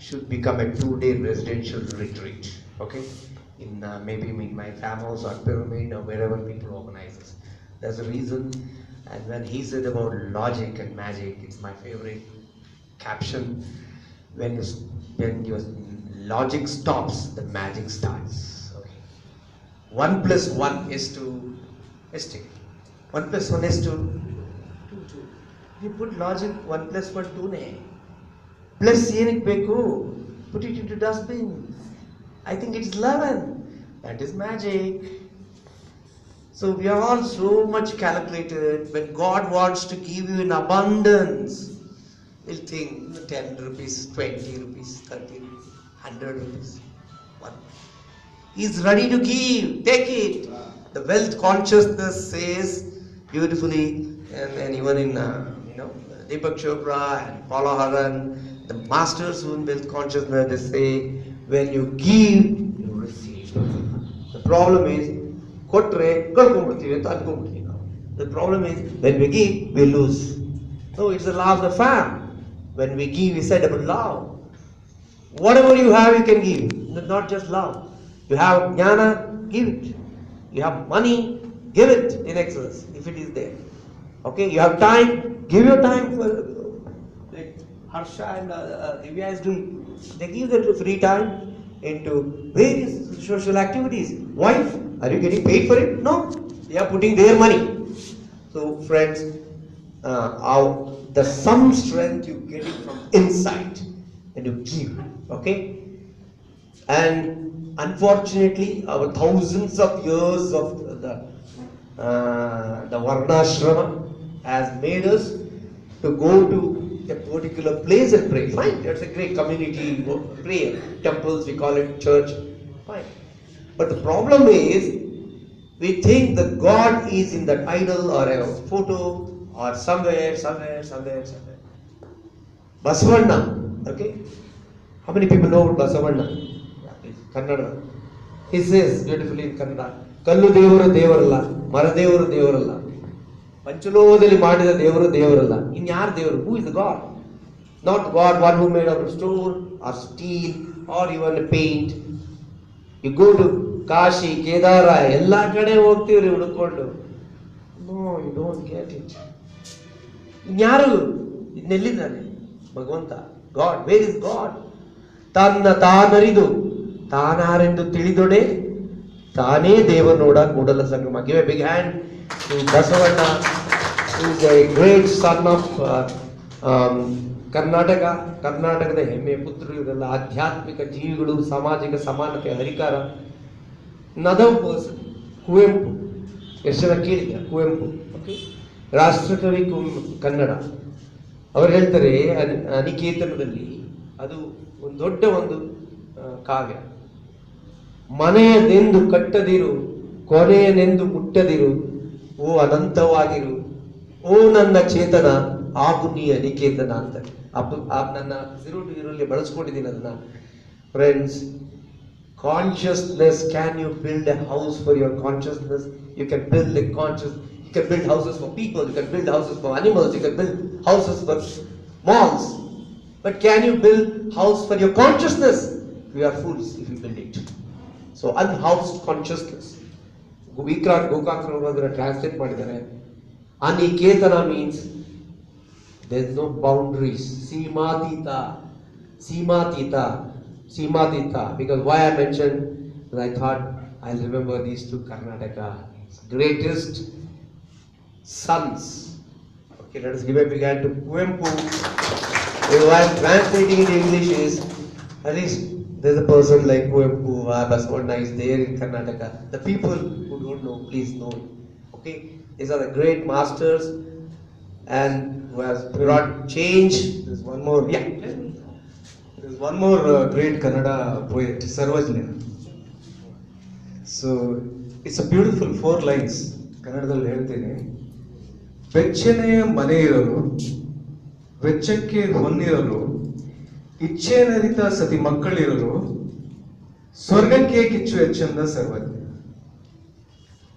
should become a 2-day residential retreat. Okay, in maybe in my farmhouse or pyramid or wherever people organize this. There's a reason. And when he said about logic and magic, it's my favorite caption. When your logic stops, the magic starts. Okay. 1 plus 1 is to ST. 1 plus 1 is to 2. You put logic 1 plus 1 2 ne. Plus ಏನಕ್ಕೆ ಬೇಕು? Put it into dustbin. I think it's 11. That is magic. So we are all so much calculated. When God wants to give you in abundance, He'll think 10 rupees, 20 rupees, 30 rupees, 100 rupees. One. He's ready to give. Take it. The wealth consciousness says beautifully, and even in Deepak Chopra and Paula Haran, the masters who in wealth consciousness, they say, when you give, you receive. The problem is, the problem is, when we give, we lose. No, it's the law of the farm. When we give, we said about love. Whatever you have, you can give. Not just love. You have jnana, give it. You have money, give it in excess, if it is there. Okay, you have time, give your time for, like Harsha and Divya is doing. They give their free time into various social activities. Wife, are you getting paid for it? No, they are putting their money. So friends, the some strength you get it from inside and you give. Okay, and unfortunately, our thousands of years of the Varnashrama has made us to go to a particular place and pray. Fine, that's a great community prayer. Temples, we call it church. Fine. But the problem is, we think that God is in that idol or a photo or somewhere. Basavanna, okay? How many people know about Basavanna? Yeah, please. Kannada. He says beautifully in Kannada, Kallu Devaru Devaralla, Mara Devaru Devaralla. Panchalogadalli ಮಾಡಿದ ದೇವರು ದೇವರಲ್ಲ. ಇನ್ಯಾರು ದೇವರು? Who is the God? Not God, one who made out of stone or steel or even paint. You go to Kashi, Kedara, ಎಲ್ಲ ಕಡೆ ಹೋಗ್ತೀವ್ರಿ ಹುಡುಕೊಂಡು. No, you don't get it. ಇನ್ಯಾರು? ಇನ್ನೆಲ್ಲಿದ್ದಾನೆ ಭಗವಂತ? God, where is God? ತನ್ನ ತಾನರಿದು ತಾನಾರೆಂದು ತಿಳಿದೊಡೆ ತಾನೇ ದೇವನೋಡ Kudala Sangama. Give a big hand to Basavanna, who is a great son of ಕರ್ನಾಟಕದ ಹೆಮ್ಮೆಯ ಪುತ್ರರು. ಇವರೆಲ್ಲ ಆಧ್ಯಾತ್ಮಿಕ ಜೀವಿಗಳು, ಸಾಮಾಜಿಕ ಸಮಾನತೆ ಹರಿಕಾರ. ನದವ್ ಪರ್ಸನ್, ಕುವೆಂಪು. ಎಷ್ಟು ಜನ ಕೇಳಿದ್ದ ಕುವೆಂಪು? ಓಕೆ, ರಾಷ್ಟ್ರಕವಿ ಕನ್ನಡ. ಅವರು ಹೇಳ್ತಾರೆ ಅನಿಕೇತನದಲ್ಲಿ, ಅದು ಒಂದು ದೊಡ್ಡ ಒಂದು ಕಾವ್ಯ. ಮನೆಯದೆಂದು ಕಟ್ಟದಿರು, ಕೊನೆಯನೆಂದು ಮುಟ್ಟದಿರು, ಓ ಅನಂತವಾಗಿರು, ಓ ನನ್ನ ಚೇತನ, ಆಗು ನೀ ಅನಿಕೇತನ ಅಂತ ನನ್ನ 0 to 0 ಬಳಸ್ಕೊಂಡಿದ್ದೀನಿ ಅದನ್ನ. Friends, consciousness, can you build a house for your consciousness? You can build you can build houses for people, you can build houses for animals, you can build houses for malls. But can you build house for your consciousness? We are fools if you build it. So unhoused consciousness. Vikrant Gokakravaru ಅದನ್ನ translate ಮಾಡಿದ್ದಾರೆ. ಅನಿಕೇತನ means there is no boundaries. Seematita. Because why I mentioned, I thought I'll remember these two Karnataka's greatest sons. Okay, let us give a big hand to Kuempu. Why I'm translating it in English is, at least there's a person like Kuempu, Basavanna is there in Karnataka. The people who don't know, please know. Okay, these are the great masters and who has brought change. There's one more. Yeah. There's one more great Kannada poet, Sarvajna. So it's a beautiful 4 lines. ಕನ್ನಡದಲ್ಲಿ ಹೇಳ್ತೇನೆ. ಬೆಚ್ಚನೆಯ ಮನೆ ಇರಲು, ವೆಚ್ಚಕ್ಕೆ ಹೊನ್ನಿರಲು, ಇಚ್ಛೆನರಿತ ಸತಿ ಮಕ್ಕಳಿರಲು, ಸ್ವರ್ಗಕ್ಕೆ ಕಿಚ್ಚು ಹೆಚ್ಚೆಂದ ಸರ್ವಜ್ಞ.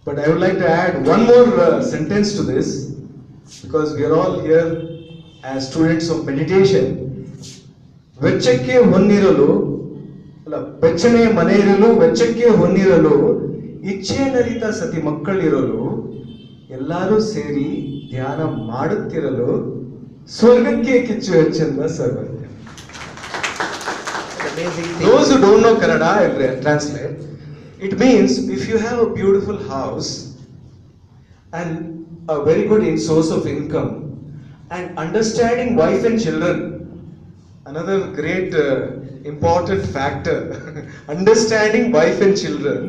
But I would like to add one more sentence to this, because we are all here as students of meditation. ವೆಚ್ಚಕ್ಕೆ ಹೊನ್ನಿರಲು ಅಲ್ಲ, ಬೆಚ್ಚನೆಯ ಮನೆ ಇರಲು ವೆಚ್ಚಕ್ಕೆ ಹೊನ್ನಿರಲು ಇಚ್ಛೆ ನರಿತ ಸತಿ ಮಕ್ಕಳಿರಲು ಎಲ್ಲರೂ ಸೇರಿ ಧ್ಯಾನ ಮಾಡುತ್ತಿರಲು ಸ್ವರ್ಗಕ್ಕೆ ಕಿಚ್ಚು ಹೆಚ್ಚೆಂದ ಸರ್ವಜ್ಞ. Amazing thing. Those who don't know Kannada, I'll translate. It means if you have a beautiful house and a very good source of income and understanding wife and children, another great important factor, understanding wife and children,